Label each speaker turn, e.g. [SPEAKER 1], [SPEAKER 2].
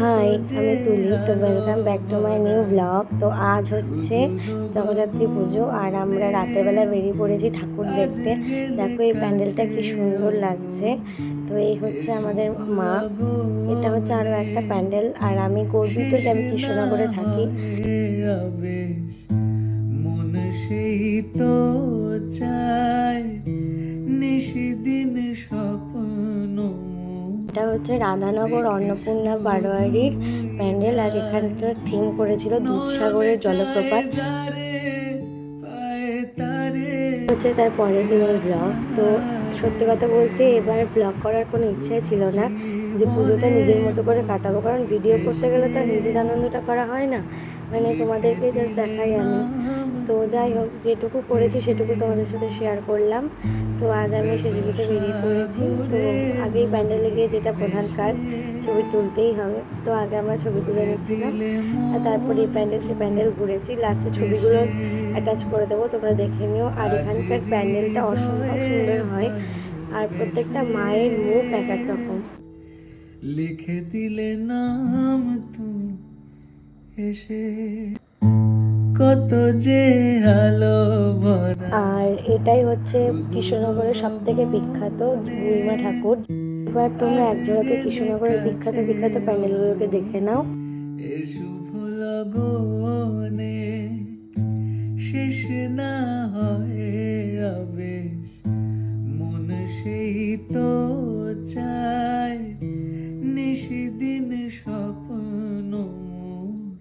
[SPEAKER 1] High, আমি তুলি। তো welcome back to my new blog. তো আজ হচ্ছে জগদ্ধাত্রী পুজো আর আমরা রাতের বেলা বেরিয়ে পড়েছি ঠাকুর দেখতে। দেখো এই প্যান্ডেলটা কি সুন্দর লাগছে। তো এই হচ্ছে আমাদের মা, এটা হচ্ছে আরও একটা প্যান্ডেল। আর আমি গর্বিত যে আমি কৃষ্ণনগরে থাকি।
[SPEAKER 2] মন সেই তো চায় নিশিদিন স্বপ্ন।
[SPEAKER 1] এটা হচ্ছে রাধানগর অন্নপূর্ণা বারোয়ারির প্যান্ডেল আর এখানকার থিম করেছিল দুধসাগরের জলপ্রপাত। হচ্ছে তার পরের দিনের ব্লগ। তো সত্যি কথা বলতে এবার ব্লগ করার কোনো ইচ্ছাই ছিল না, যে পুজোটা নিজের মতো করে কাটাবো, কারণ ভিডিও করতে গেলে তো আর নিজের আনন্দটা করা হয় না, মানে তোমাদেরকে জাস্ট দেখাই আমি। তো যাই হোক, যেটুকু করেছি সেটুকু তোমাদের সাথে শেয়ার করলাম। তো আজ আমি সেজেগুজে বেরিয়ে পড়েছি। তো আগেই প্যান্ডেলে গিয়ে যেটা প্রধান কাজ, ছবি তুলতেই হবে। তো আগে আমরা ছবি তুলে নিচ্ছিলাম আর তারপরে এই প্যান্ডেল সে প্যান্ডেল ঘুরেছি। লাস্টে ছবিগুলো অ্যাটাচ করে দেবো, তোমরা দেখে নিও। আর এখানকার প্যান্ডেলটা অসম্ভব সুন্দর হয় আর প্রত্যেকটা মায়ের মুখ এক এক রকম।
[SPEAKER 2] লিখে দিলে নাম তুমি এসে, কত যে আলো ভরা।
[SPEAKER 1] আর এটাই হচ্ছে কৃষ্ণনগরের সব থেকে বিখ্যাত বুড়িমা ঠাকুর। এবার তোমরা এক ঝলকে কৃষ্ণনগরের বিখ্যাত বিখ্যাত প্যান্ডেলগুলোকে দেখে নাও।
[SPEAKER 2] এ শুভ লগনে শেষ না হয় আবেশ, মন সেই তো চায়